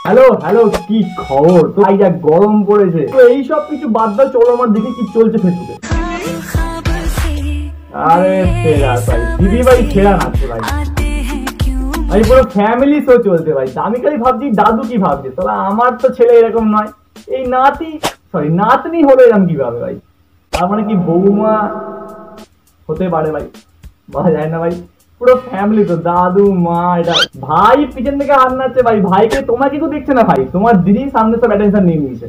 Hello hello, কি খবর? তো ভাই যা গরম পড়েছে, তো এই সব কিছু বাদ দাও, চলো আমার দেখি কি চলছে ফেসবুকে। আরে সেরা ভাই, দিদি ভাই সেরা নাচছে ভাই, ভাই পুরো ফ্যামিলি শো চলছে ভাই। আমি খালি ভাবছি দাদু কি ভাবছে, তবে আমার তো ছেলে এরকম নয়, এই নাতনি হলো এরকম কিভাবে ভাই? তার মানে কি বৌমা হতে পারে ভাই, বলা যায় না ভাই। পুরো ফ্যামিলি তো, দাদু মা, এটা ভাই পিছন থেকে হাত নাচছে ভাই। ভাইকে তোমাকে কেউ দেখছে না ভাই, তোমার দিদি সামনে সব অ্যাটেনশন নিয়ে নিয়েছে।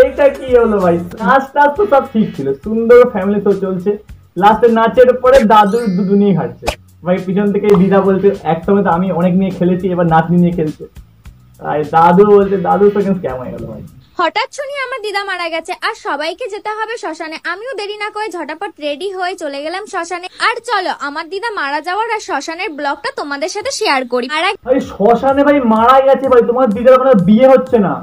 এইটা কি হলো ভাই? নাচ টাচ তো সব ঠিক ছিল, সুন্দর ফ্যামিলি শো চলছে, লাস্টে নাচের পরে দাদুর দুধু নিয়ে খাচ্ছে ভাই। পিছন থেকে দিদা বলছে একসময় তো আমি অনেক নিয়ে খেলেছি, এবার নাতনি নিয়ে খেলছে। দাদু বলছে, দাদু তো কিন্তু স্ক্যাম হয়ে গেল ভাই। হঠাৎ শুনি আমার দিদা মারা গেছে আর সবাইকে যেতে হবে শ্মশানে। আমিও দেরি না করে ঝটাপট রেডি হয়ে চলে গেলাম শ্মশানে। আর চলো আমার দিদা মারা যাওয়ার আর শ্মশানের ব্লগটা তোমাদের সাথে শেয়ার করি। ভাই শ্মশানে ভাই মারা গেছে ভাই, তোমার দিদার কোনো বিয়ে হচ্ছে না,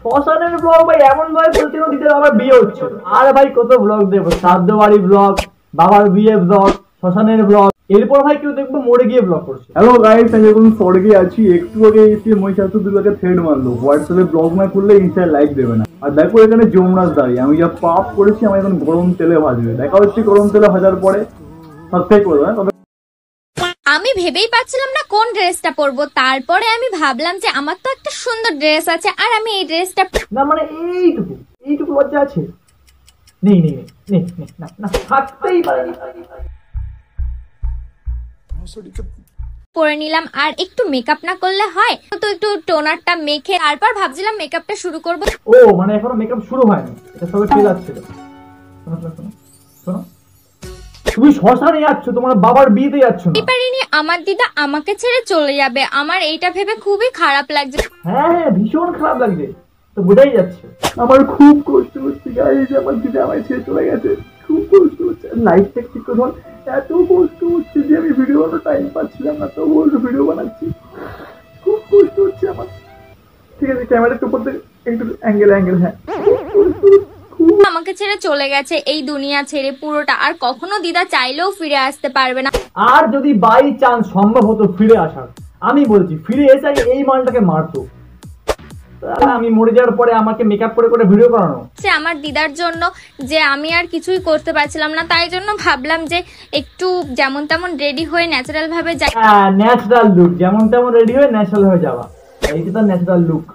শ্মশানের ব্লগ ভাই এমন ভাবে বলছে দিদার আবার বিয়ে হচ্ছে। আর ভাই কত ব্লগ দেখবো, শ্রাদ্ধ বাড়ি ব্লগ, বাবার বিয়ে ব্লগ, শ্মশানের ব্লগ, এরপর ভাই কেউ দেখবো মরে গিয়ে ব্লগ করছে। হ্যালো গাইস, আমি এখন স্বর্গে আছি। একটু আগে এসে মহিষাসুরকে থ্রেড মারলো, হোয়াটসঅ্যাপে ব্লগ না করলে ইনস্টায় লাইক দেবে না। আর দেখো এখানে যমরাজ দাঁড়িয়ে, আমি যা পাপ করেছি আমি এখন গরম তেলে ভাজবে। দেখা হচ্ছে গরম তেলে ভাজার পরে। সাবস্ক্রাইব করবে। আমি ভেবেই পাচ্ছিলাম না কোন ড্রেসটা পরবো, তারপরে আমি ভাবলাম যে আমার তো একটা সুন্দর ড্রেস আছে আর আমি এই ড্রেসটা না, মানে এইটুকু লজ্জা আছে? নেই নেই নেই না না, থাকতেই পারে। পরে নিলাম আর একটু মেকআপ না করলে হয় তো, একটু টোনারটা মেখে তারপর ভাবছিলাম মেকআপটা শুরু করব। ও মানে এখনো মেকআপ শুরু হয়নি, এটা সবে ফেল আসছিল। শোনো, তুমি শ্মশানে যাচ্ছ, তোমার বাবার বিয়েতে যাচ্ছ না। পারিনি, আমার দিদা আমাকে ছেড়ে চলে যাবে, আমার এইটা ভেবে খুবই খারাপ লাগছে। হ্যাঁ ভীষণ খারাপ লাগছে, তো বোঝাই যাচ্ছে। আমার খুব কষ্ট হচ্ছে গাইস, আমার দিদা আমায় ছেড়ে চলে গেছে, খুব কষ্ট হচ্ছে। লাইফটা ঠিক করে এত কষ্ট হচ্ছে যে আমি ভিডিও বানানোর টাইম পাচ্ছিলাম না, তো ভিডিও বানাচ্ছি, খুব কষ্ট হচ্ছে আমার। ঠিক আছে, ক্যামেরাটা উপর থেকে একটু অ্যাঙ্গেল, হ্যাঁ। আমাকে ছেড়ে চলে গেছে এই দুনিয়া ছেড়ে পুরোটা, আর কখনো দিদা চাইলেও ফিরে আসতে পারবে না। আর যদি বাই চান্স সম্ভব হতো ফিরে আসার, আমি বলছি ফিরে এসে এই মালটাকে মারতো। আমি মরে যাওয়ার পরে আমাকে মেকআপ করে করে ভিডিও করানো, সে আমার দিদার জন্য যে আমি আর কিছুই করতে পারছিলাম না, তাই জন্য ভাবলাম যে একটু যেমন তেমন রেডি হয়ে ন্যাচারাল ভাবে যাই। ন্যাচারাল লুক, যেমন তেমন রেডি হয়ে ন্যাচারাল হয়ে যাওয়া, এইটা তো ন্যাচারাল লুক।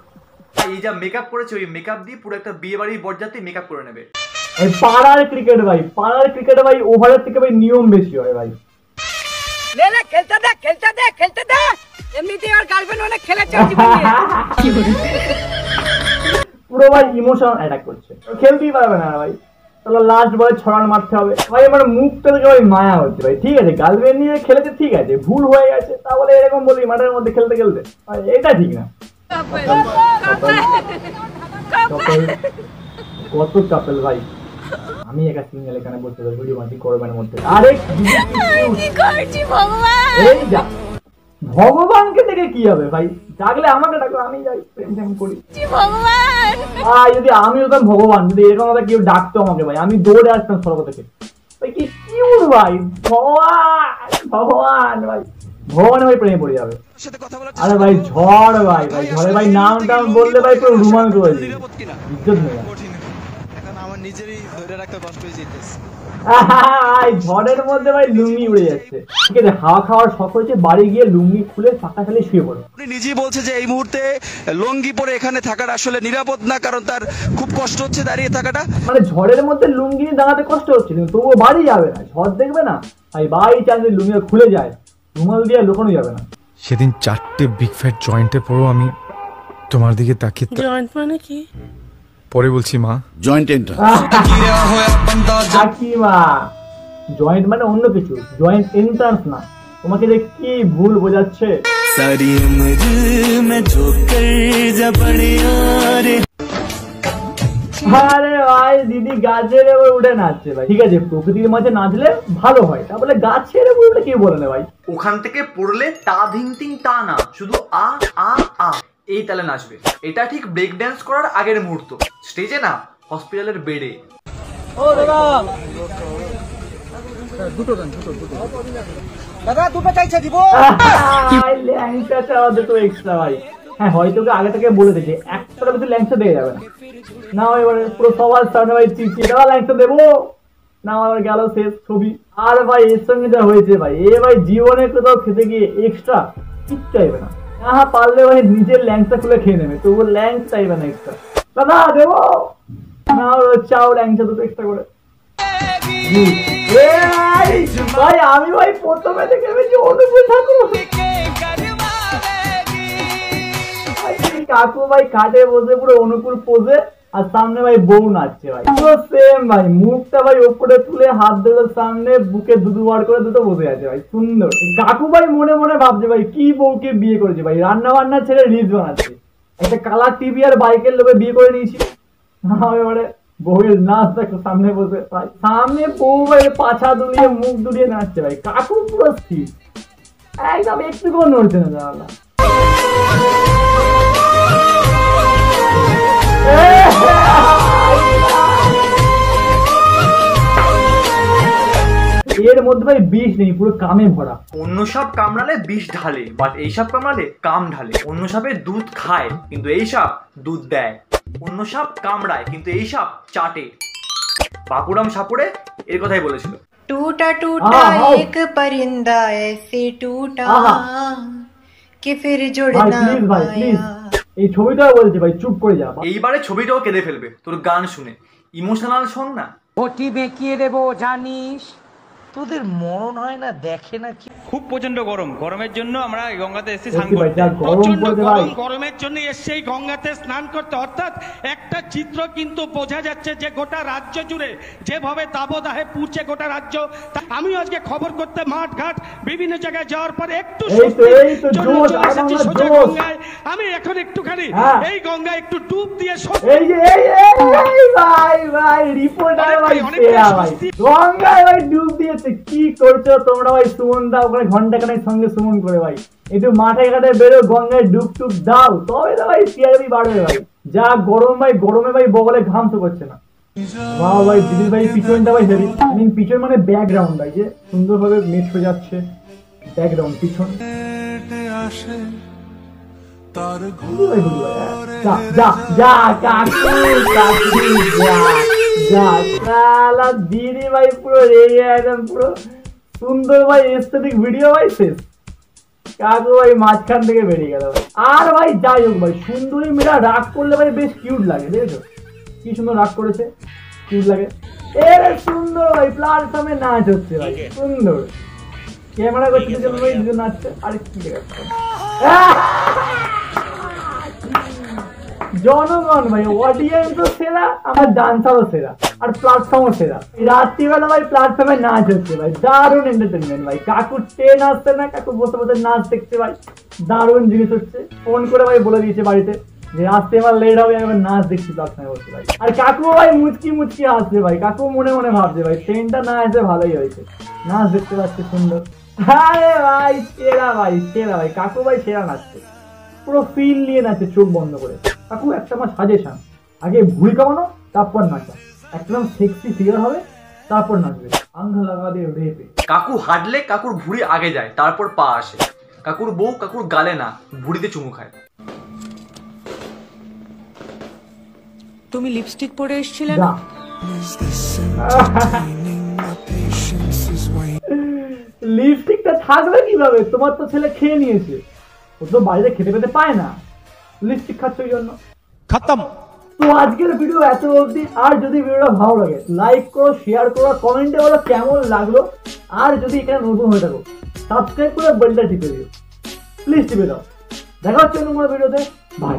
এই যা মেকআপ করেছে, ওই মেকআপ দিয়ে পুরো একটা বিয়ে বাড়ির বরযাত্রী মেকআপ করে নেবে। এই পাড়ার ক্রিকেট ভাই ওভারের থেকে ভাই নিয়ম বেশি হয় ভাই। লে খেলতে দে এমনিতেই আর গার্লফ্রেন্ড অনেক খেলেছে জীবনে। পুরো ভাই ইমোশন অ্যাটাক করছে, খেলতেই পারবে না ভাই। তাহলে লাস্ট বলে ছড়ান মারতে হবে ভাই। আমার মুখটা থেকে ভাই মায়া হচ্ছে ভাই। ঠিক আছে গার্লফ্রেন্ড নিয়ে খেলেছে, ঠিক আছে, ভুল হয়ে গেছে, তাহলে এরকম বলি মাঠের মধ্যে খেলতে ভাই, এটা ঠিক না। কত কাপল ভাই, আমি একা সিঙ্গেল এখানে বসে ভিডিও বানাচ্ছি করবেন মধ্যে। আরে কি করছি ভগবান, এই যা, ভগবানকে দেখে কি হবে ভাই? ডাকলে আমাকে ডাকো, আমি যাই প্রেম করি। ভগবান যদি আমি হতাম ভগবান, যদি এরকম ভাবে কেউ ডাকতো আমাকে ভাই, আমি দৌড়ে আসতাম স্বর্গ থেকে ভাই। কি কিউট ভাই, ভগবান ভাই, ভগবান ভাই প্রেমে পড়ে যাবে। আরে ভাই ঝড় ভাই, ঝড়ে ভাই নাম টাম বললে ভাই পুরো রোমাঞ্চ হয়ে যাবে, ইজ্জত নেই। আমার নিজেরই ধরে রাখতে কষ্ট হয়ে যেতেছে। ঝড়ের মধ্যে ভাই লুঙ্গি উড়ে যাচ্ছে। ঠিক আছে, হাওয়া খাওয়ার শখ হয়েছে, বাড়ি গিয়ে লুঙ্গি খুলে ফাঁকা খালি শুয়ে পড়ো। উনি নিজেই বলছে যে এই মুহূর্তে লুঙ্গি পরে এখানে থাকাটা আসলে নিরাপদ না, কারণ তার খুব কষ্ট হচ্ছে দাঁড়িয়ে থাকাটা। মানে ঝড়ের মধ্যে লুঙ্গি নিয়ে দাঁড়াতে কষ্ট হচ্ছে, কিন্তু তবুও বাড়ি যাবে না, ঝড় দেখবে না ভাই। বাই চান্স লুঙ্গি খুলে যায়, রুমাল দিয়ে লুকানো যাবে না। সেদিন 4টে বিগ ফ্যাট জয়েন্টে পড়ো আমি তোমার দিকে তাকিয়ে। জয়েন্ট মানে কি? পরে বলছি মা। জয়েন্ট জয়েন্ট মানে অন্য কিছু, জয়েন্ট এন্ট্রান্স না। তোমাকে যে কি ভুল বোঝাচ্ছে। আরে ভাই দিদি গাছের উপর উঠে নাচছে ভাই। ঠিক আছে প্রকৃতির মাঝে নাচলে ভালো হয়, তা বলে গাছের উপর উঠে কি বলে না ভাই? ওখান থেকে পড়লে তা ধিং টিং তা না, শুধু আ আ আ এই তালে নাচবে। এটা ঠিক ব্রেক ড্যান্স করার আগের মুহূর্ত, স্টেজে না, হসপিটালের বেডে। ও দাদা দাদা দুটো চাইছে দিব। ল্যাংচা চাওয়া দুটো এক্সট্রা ভাই। হ্যাঁ হয়তো আগে থেকে বলে দিয়েছে একটা বেশি ল্যাংচা দিয়ে যাবে না, এবারে পুরো সবার সামনে ভাই চিচিয়ে দেওয়া ল্যাংচা দেবো না, আবার গেল শেষ ছবি। আর ভাই এর সঙ্গে যা হয়েছে ভাই, এ ভাই জীবনে কোথাও খেতে গিয়ে এক্সট্রা ঠিক চাইবে না, হ্যাঁ পারলে ভাই নিজের ল্যাংচা খুলে খেয়ে নেবে, তবু ল্যাংচা চাইবে না এক্সট্রা। দাদা দেবো না, চাও ল্যাংচা দুটো এক্সট্রা করে। ভাই আমি ভাই প্রথমে দেখে ভেবেছি অনুকূল ঠাকুর। কাকু ভাই খাটে বসে পুরো অনুকূল পোজে, আর সামনে ভাই বউ নাচছে ভাই, পুরো সেম ভাই, মুখটা ভাই ওপরে তুলে হাত দুটোর সামনে বুকে দুটো বার করে দুটো বসে আছে ভাই, সুন্দর। কাকু ভাই মনে মনে ভাবছে ভাই কি বউকে বিয়ে করেছে ভাই, রান্না বান্না ছেড়ে রিলস বানাচ্ছে, একটা কালার টিভি আর বাইকের লোভে বিয়ে করে নিয়েছি। এবারে বউয়ের নাচ দেখো সামনে বসে ভাই, সামনে বউ ভাই পাছা দুলিয়ে মুখ দুলিয়ে নাচছে ভাই, কাকু পুরো স্থির একদম, একটু কোনো নড়ছে না দাদা। এর মধ্যে ভাই বিষ নেই, পুরো কামে ভরা। অন্য সাপ কামড়ালে বিষ ঢালে, বাট এই সাপ কামড়ালে কাম ঢালে। অন্য সাপের দুধ খায় কিন্তু এই সাপ দুধ দেয়। অন্য সাপ কামড়ায় কিন্তু এই সাপ চাটে। বাপুরাম সাপুড়ে এর কথাই বলেছিল। टूटा टूटा एक परिंदा ऐसे टूटा कि फिर जुड़ ना पाया। এই ছবিটাও বলছে ভাই চুপ করে যা। এইবারে ছবিটাও কেঁদে ফেলবে তোর গান শুনে, ইমোশনাল সং না। ঘটি বেঁকিয়ে দেবো জানিস, তোদের মরণ হয় না দেখে না কি। খুব প্রচন্ড গরম, গরমের জন্য আমরা এই গঙ্গাতে এসে স্নান করতে। প্রচন্ড গরম, গরমের জন্য এসে এই গঙ্গাতে স্নান করতে। অর্থাৎ একটা চিত্র কিন্তু বোঝা যাচ্ছে যে গোটা রাজ্য জুড়ে যেভাবে দাবদাহে পুড়ছে গোটা রাজ্য। আমি আজকে খবর করতে মাঠ ঘাট বিভিন্ন জায়গায় যাওয়ার পর একটু গঙ্গায়, আমি এখন একটুখানি এই গঙ্গায় একটু ডুব দিয়ে গঙ্গায় ভাই ডুব দিয়েছে। কি করছো তোমরা ভাই? সুমন দা ওখানে ঘন্টা খানেক সঙ্গে সুমন করে ভাই, একটু মাঠে ঘাটে বেরো, গঙ্গায় ডুব টুব দাও, তবে তো ভাই টিআরপি বাড়বে ভাই। যা গরম ভাই, গরমে ভাই বগলে ঘাম তো করছে না। বাহ ভাই দিদির ভাই পিছনটা ভাই হেভি, পিছন মানে ব্যাকগ্রাউন্ড ভাই, যে সুন্দরভাবে মেট হয়ে যাচ্ছে ব্যাকগ্রাউন্ড পিছন। দিদি ভাই পুরো রেগে একদম পুরো সুন্দর ভাই এস্থেটিক ভিডিও ভাই শেষ। কাকু ভাই মাঝখান থেকে বেরিয়ে গেল ভাই। আর ভাই যাই হোক ভাই, সুন্দরী মেয়েরা রাগ করলে ভাই বেশ কিউট লাগে, দেখেছো কি সুন্দর রাগ করেছে, কিউট লাগে। এর সুন্দর ভাই প্ল্যাটফর্মে নাচ হচ্ছে ভাই, সুন্দর ক্যামেরা করছে ভাই, দুজন নাচছে। আর কি দেখাচ্ছে জনগণ ভাই, অডিয়েন্সও সেরা, আমার ডান্সারও সেরা, আর প্ল্যাটফর্মও সেরা। রাত্রিবেলা ভাই প্ল্যাটফর্মে নাচ হচ্ছে ভাই, দারুণ এন্টারটেনমেন্ট ভাই। কাকু ট্রেন আসছে না, কাকু বসে বসে নাচ দেখছে ভাই, দারুণ জিনিস হচ্ছে। ফোন করে ভাই বলে দিয়েছে বাড়িতে যে আসতে আমার লেট হবে, এবার নাচ দেখছি প্ল্যাটফর্মে বসে ভাই। আর কাকু ভাই মুচকি মুচকি হাসছে ভাই, কাকু মনে মনে ভাবছে ভাই ট্রেনটা না এসে ভালোই হয়েছে, নাচ দেখতে পাচ্ছে সুন্দর। আরে ভাই সেরা ভাই, সেরা ভাই, কাকু ভাই সেরা নাচছে, পুরো ফিল নিয়ে নাচছে চোখ বন্ধ করে। কাকু একটা আমার সাজেশন, আগে ভুঁড়ি কামানো তারপর নাচা, একদম সেক্সি ফিগার হবে তারপর নাচবে, আঙ্গা লাগা দিয়ে রেপে। কাকু হাঁটলে কাকুর ভুঁড়ি আগে যায় তারপর পা আসে। কাকুর বউ কাকুর গালে না ভুঁড়িতে চুমু খায়। তুমি লিপস্টিক পরে এসেছিলে না? লিপস্টিকটা থাকবে কিভাবে? তোমার তো ছেলে খেয়ে নিয়েছে, ও তো বাইরে খেতে পেতে পায় না, লিপস্টিক খাচ্ছে ওই জন্য। খতম। তো আজকের ভিডিও এত অবধি। আর যদি ভিডিওটা ভালো লাগে লাইক করো, শেয়ার করো, কমেন্টে বলো কেমন লাগলো। আর যদি এখানে নতুন হয়ে থাকো সাবস্ক্রাইব করে বেলটা টিপে দিও, প্লিজ টিপে দাও। দেখা হচ্ছে অন্য কোনো ভিডিওতে, বাই।